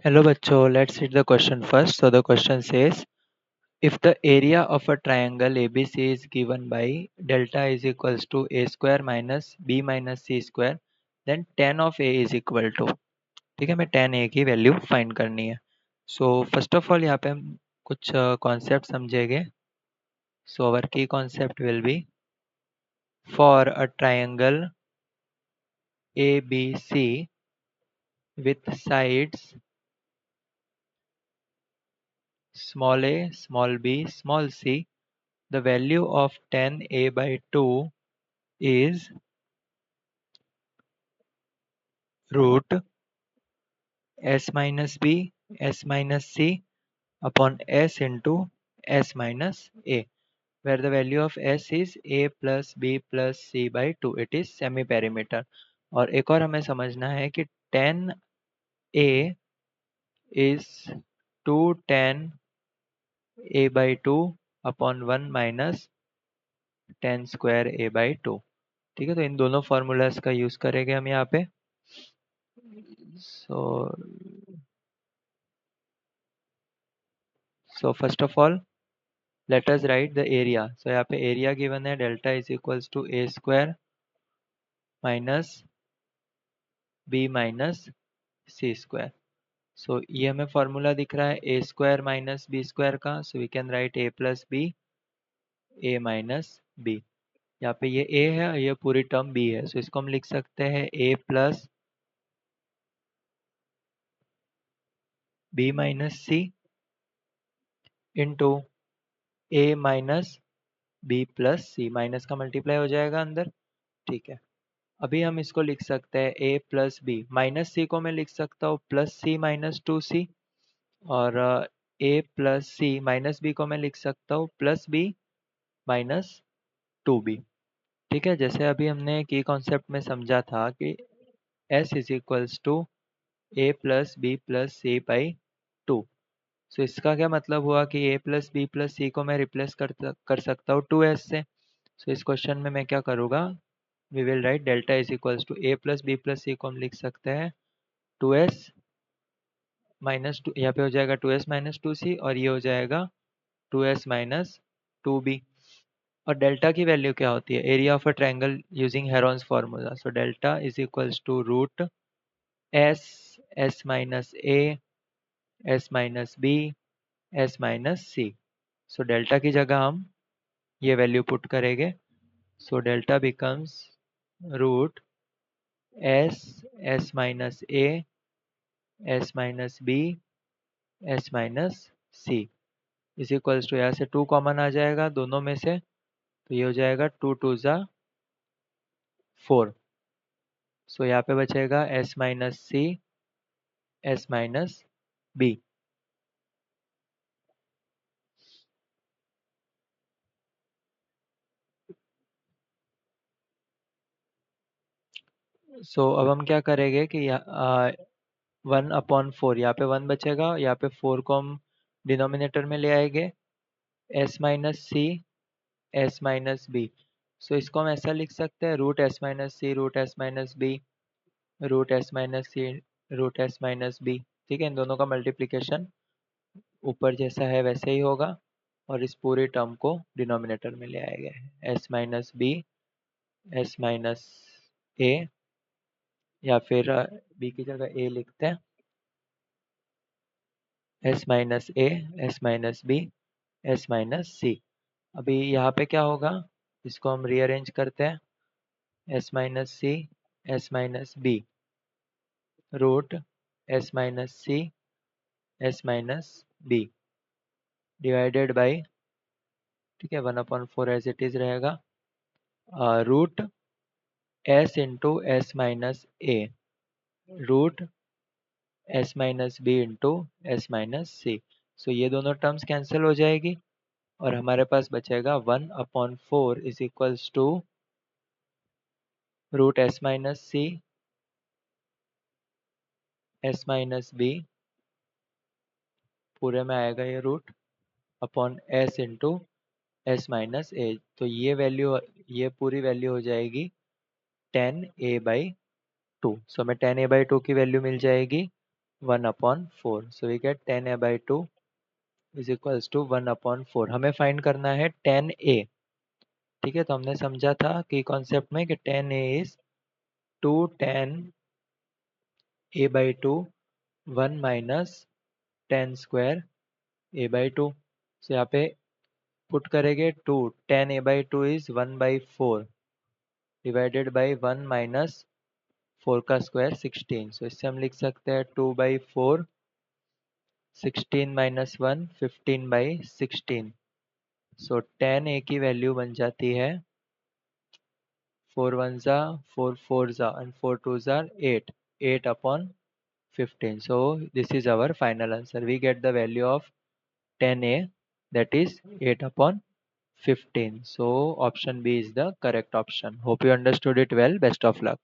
Hello bachcho, let's read the question first. So the question says, if the area of a triangle ABC is given by delta is equals to a square minus b minus c square, then tan of a is equal to, ठीक है, मैं tan a की value find करनी है. So first of all यहाँ पे हम कुछ कॉन्सेप्ट समझेंगे. सो अवर की concept will be for a triangle ABC with sides small a, small b, small c, the value of tan a by 2 is root s minus b s minus c upon s into s minus a, where the value of s is a plus b plus c by 2. It is semi perimeter. और एक और हमें समझना है कि tan a is 2 tan a by 2 upon 1 minus tan square a by 2. ठीक है, तो इन दोनों फॉर्मूलाज का यूज करेंगे हम यहाँ पे. So first of all, let us write the area. So यहाँ पे area given है delta is equals to a square minus b minus c square. So ये हमें फॉर्मूला दिख रहा है a square minus b square का. So we can write a plus b, a minus b. यहाँ पे ये a है और ये पूरी टर्म b है. So इसको हम लिख सकते हैं a plus b minus c into a minus b plus c. Minus का मल्टीप्लाई हो जाएगा अंदर. ठीक है, अभी हम इसको लिख सकते हैं a प्लस बी. माइनस सी को मैं लिख सकता हूँ प्लस सी माइनस 2c, और a plus C minus B को मैं लिख सकता हूँ प्लस बी माइनस 2b. ठीक है, जैसे अभी हमने की कॉन्सेप्ट में समझा था कि s is equals to a plus B plus C by 2. So इसका क्या मतलब हुआ कि a plus B plus C को मैं रिप्लेस कर सकता हूँ 2s से. सो इस क्वेश्चन में मैं क्या करूँगा, we will write delta is equals to a plus B plus C को हम लिख सकते हैं 2s माइनस 2. यहाँ पे हो जाएगा 2s माइनस 2c और ये हो जाएगा 2s माइनस 2b. और डेल्टा की वैल्यू क्या होती है, area of a triangle using Heron's formula. So delta is equals to root S S minus A S minus B S minus C. So delta की जगह हम ये वैल्यू पुट करेंगे. So delta becomes root S S minus A S minus B S minus C is equals to, यहाँ से 2 common आ जाएगा दोनों में से, तो ये हो जाएगा 2 टू ज़ा 4. सो यहाँ पे बचेगा S minus C S minus B. So अब हम क्या करेंगे कि 1/4, यहाँ पे 1 बचेगा, यहाँ पे 4 को हम डिनोमिनेटर में ले आएंगे. S minus C S minus B. So इसको हम ऐसा लिख सकते हैं root S minus C root S minus B root S minus C root S minus B. ठीक है, इन दोनों का मल्टीप्लिकेशन ऊपर जैसा है वैसे ही होगा और इस पूरी टर्म को डिनोमिनेटर में ले आएंगे. S minus B S minus A, या फिर बी की जगह ए लिखते हैं, S minus A S minus B S minus C. अभी यहाँ पे क्या होगा, इसको हम रीअरेंज करते हैं. S minus C S minus B root S minus C S minus B divided by, ठीक है, 1/4 एज इट इज रहेगा, root S into S minus A root S minus B into S minus C. So ये दोनों terms cancel हो जाएगी और हमारे पास बचेगा 1/4 is equals to root S minus C S minus B, पूरे में आएगा ये root, upon S into S minus A. तो ये वैल्यू, ये पूरी वैल्यू हो जाएगी 10a/2. सो हमें 10a/2 की वैल्यू मिल जाएगी 1/4. So we get 10a/2 is equals to 1/4. हमें फाइंड करना है 10a. ठीक है, तो हमने समझा था कि कॉन्सेप्ट में कि 10a is 2 10a/2 1 minus 10 square a/2. सो यहाँ पे पुट करेंगे 2 10a/2 is 1/4 divided by 1 minus 4 का स्क्वायर 16. सो इससे हम लिख सकते हैं 2/4 16 माइनस 1 15/16. सो 10a की वैल्यू बन जाती है 4 1s 4 4s and 4 2s 8 8/15. So this is our final answer. We get the value of 10a, that is 8/15. So option B is the correct option. Hope you understood it well. Best of luck.